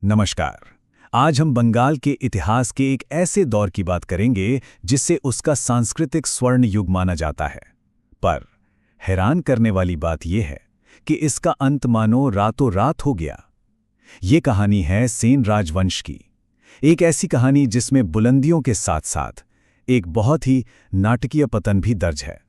नमस्कार। आज हम बंगाल के इतिहास के एक ऐसे दौर की बात करेंगे जिसे उसका सांस्कृतिक स्वर्ण युग माना जाता है। पर हैरान करने वाली बात यह है कि इसका अंत मानो रातों रात हो गया। ये कहानी है सेन राजवंश की, एक ऐसी कहानी जिसमें बुलंदियों के साथ साथ एक बहुत ही नाटकीय पतन भी दर्ज है।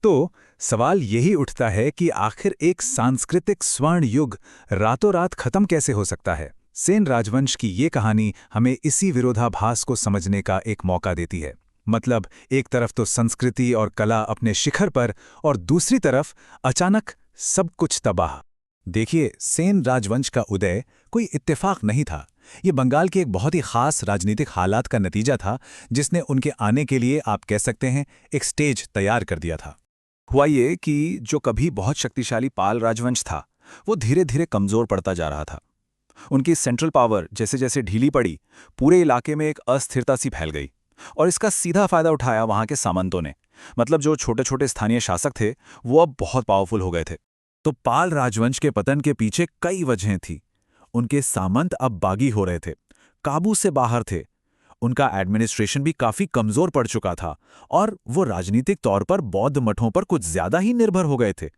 तो सवाल यही उठता है कि आखिर एक सांस्कृतिक स्वर्ण युग रातों रात खत्म कैसे हो सकता है। सेन राजवंश की ये कहानी हमें इसी विरोधाभास को समझने का एक मौका देती है। मतलब एक तरफ तो संस्कृति और कला अपने शिखर पर और दूसरी तरफ अचानक सब कुछ तबाह। देखिए, सेन राजवंश का उदय कोई इत्तेफाक नहीं था। ये बंगाल के एक बहुत ही खास राजनीतिक हालात का नतीजा था जिसने उनके आने के लिए, आप कह सकते हैं, एक स्टेज तैयार कर दिया था। हुआ ये कि जो कभी बहुत शक्तिशाली पाल राजवंश था, वो धीरे धीरे कमजोर पड़ता जा रहा था। उनकी सेंट्रल पावर जैसे जैसे ढीली पड़ी, पूरे इलाके में एक अस्थिरता सी फैल गई। और इसका सीधा फायदा उठाया वहां के सामंतों ने। मतलब जो छोटे छोटे स्थानीय शासक थे, वो अब बहुत पावरफुल हो गए थे। तो पाल राजवंश के पतन के पीछे कई वजहें थी। उनके सामंत अब बागी हो रहे थे, काबू से बाहर थे। उनका एडमिनिस्ट्रेशन भी काफी कमजोर पड़ चुका था और वो राजनीतिक तौर पर बौद्ध मठों पर कुछ ज्यादा ही निर्भर हो गए थे।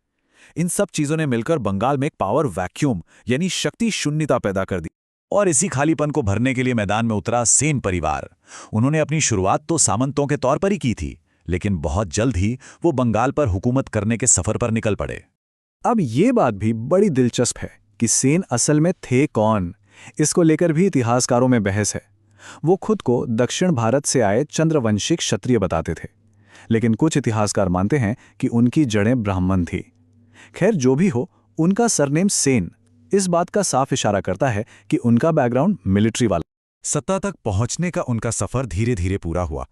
इन सब चीजों ने मिलकर बंगाल में एक पावर वैक्यूम यानी शक्ति शून्यता पैदा कर दी। और इसी खालीपन को भरने के लिए मैदान में उतरा सेन परिवार। उन्होंने अपनी शुरुआत तो सामंतों के तौर पर ही की थी, लेकिन बहुत जल्द ही वो बंगाल पर हुकूमत करने के सफर पर निकल पड़े। अब ये बात भी बड़ी दिलचस्प है कि सेन असल में थे कौन। इसको लेकर भी इतिहासकारों में बहस है। वो खुद को दक्षिण भारत से आए चंद्रवंशिक क्षत्रिय बताते थे, लेकिन कुछ इतिहासकार मानते हैं कि उनकी जड़ें ब्राह्मण थी। खैर, जो भी हो, उनका सरनेम सेन इस बात का साफ इशारा करता है कि उनका बैकग्राउंड मिलिट्री वाला। सत्ता तक पहुंचने का उनका सफर धीरे धीरे पूरा हुआ।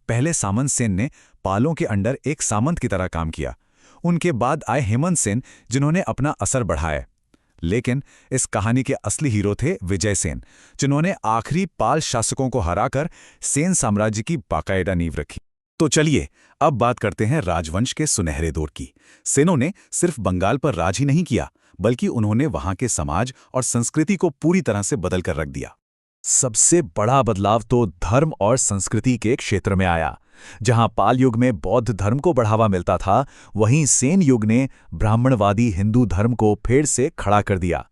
पहले सामंत सेन ने पालों के अंडर एक सामंत की तरह काम किया। उनके बाद आए हेमंत सेन, जिन्होंने अपना असर बढ़ाया। लेकिन इस कहानी के असली हीरो थे विजय सेन, जिन्होंने आखिरी पाल शासकों को हराकर सेन साम्राज्य की बाकायदा नींव रखी। तो चलिए अब बात करते हैं राजवंश के सुनहरे दौर की। सेनों ने सिर्फ बंगाल पर राज ही नहीं किया, बल्कि उन्होंने वहां के समाज और संस्कृति को पूरी तरह से बदल कर रख दिया। सबसे बड़ा बदलाव तो धर्म और संस्कृति के क्षेत्र में आया। जहां पाल युग में बौद्ध धर्म को बढ़ावा मिलता था, वहीं सेन युग ने ब्राह्मणवादी हिंदू धर्म को फिर से खड़ा कर दिया।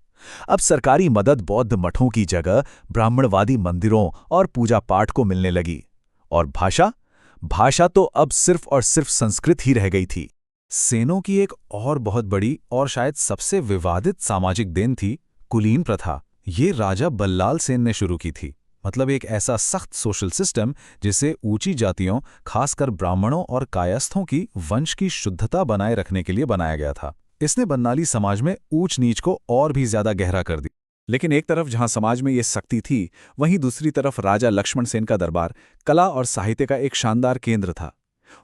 अब सरकारी मदद बौद्ध मठों की जगह ब्राह्मणवादी मंदिरों और पूजा पाठ को मिलने लगी। और भाषा तो अब सिर्फ और सिर्फ संस्कृत ही रह गई थी। सेनों की एक और बहुत बड़ी और शायद सबसे विवादित सामाजिक देन थी कुलीन प्रथा। ये राजा बल्लाल सेन ने शुरू की थी। मतलब एक ऐसा सख्त सोशल सिस्टम जिसे ऊंची जातियों, खासकर ब्राह्मणों और कायस्थों की वंश की शुद्धता बनाए रखने के लिए बनाया गया था। इसने बंगाली समाज में ऊंच नीच को और भी ज्यादा गहरा कर दी। लेकिन एक तरफ जहां समाज में ये शक्ति थी, वहीं दूसरी तरफ राजा लक्ष्मण सेन का दरबार कला और साहित्य का एक शानदार केंद्र था।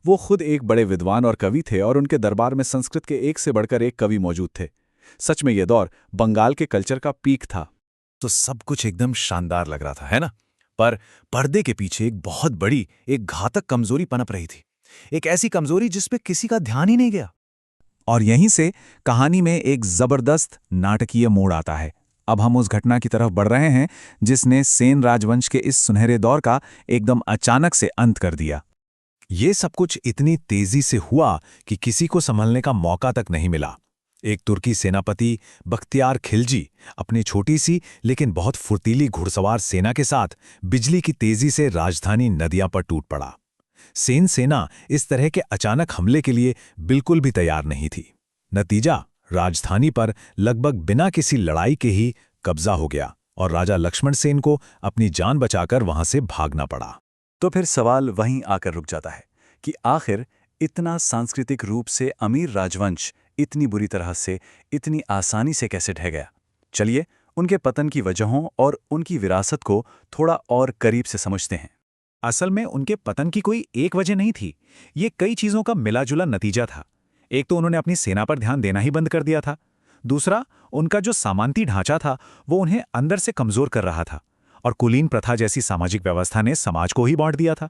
वो खुद एक बड़े विद्वान और कवि थे और उनके दरबार में संस्कृत के एक से बढ़कर एक कवि मौजूद थे। सच में यह दौर बंगाल के कल्चर का पीक था। तो सब कुछ एकदम शानदार लग रहा था, है ना? पर पर्दे के पीछे एक बहुत बड़ी, एक घातक कमजोरी पनप रही थी। एक ऐसी कमजोरी जिस पे किसी का ध्यान ही नहीं गया। और यहीं से कहानी में एक जबरदस्त नाटकीय मोड़ आता है। अब हम उस घटना की तरफ बढ़ रहे हैं जिसने सेन राजवंश के इस सुनहरे दौर का एकदम अचानक से अंत कर दिया। ये सब कुछ इतनी तेजी से हुआ कि किसी को संभलने का मौका तक नहीं मिला। एक तुर्की सेनापति बख्तियार खिलजी अपनी छोटी सी लेकिन बहुत फुर्तीली घुड़सवार सेना के साथ बिजली की तेजी से राजधानी नदिया पर टूट पड़ा। सेन सेना इस तरह के अचानक हमले के लिए बिल्कुल भी तैयार नहीं थी। नतीजा, राजधानी पर लगभग बिना किसी लड़ाई के ही कब्जा हो गया और राजा लक्ष्मण सेन को अपनी जान बचाकर वहां से भागना पड़ा। तो फिर सवाल वहीं आकर रुक जाता है कि आखिर इतना सांस्कृतिक रूप से अमीर राजवंश इतनी बुरी तरह से, इतनी आसानी से कैसे ढह गया। चलिए उनके पतन की वजहों और उनकी विरासत को थोड़ा और करीब से समझते हैं। असल में उनके पतन की कोई एक वजह नहीं थी। ये कई चीजों का मिला-जुला नतीजा था। एक तो उन्होंने अपनी सेना पर ध्यान देना ही बंद कर दिया था। दूसरा, उनका जो सामंती ढांचा था वो उन्हें अंदर से कमजोर कर रहा था। और कुलीन प्रथा जैसी सामाजिक व्यवस्था ने समाज को ही बांट दिया था।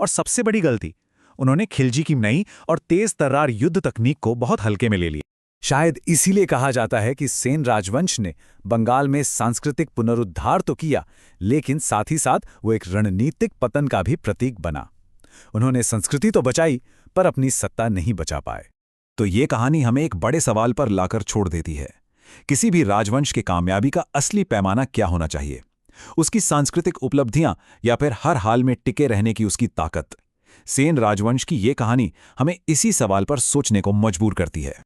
और सबसे बड़ी गलती, उन्होंने खिलजी की नई और तेज तर्रार युद्ध तकनीक को बहुत हल्के में ले लिया। शायद इसीलिए कहा जाता है कि सेन राजवंश ने बंगाल में सांस्कृतिक पुनरुद्धार तो किया, लेकिन साथ ही साथ वो एक रणनीतिक पतन का भी प्रतीक बना। उन्होंने संस्कृति तो बचाई, पर अपनी सत्ता नहीं बचा पाए। तो ये कहानी हमें एक बड़े सवाल पर लाकर छोड़ देती है। किसी भी राजवंश की कामयाबी का असली पैमाना क्या होना चाहिए? उसकी सांस्कृतिक उपलब्धियां या फिर हर हाल में टिके रहने की उसकी ताकत? सेन राजवंश की ये कहानी हमें इसी सवाल पर सोचने को मजबूर करती है।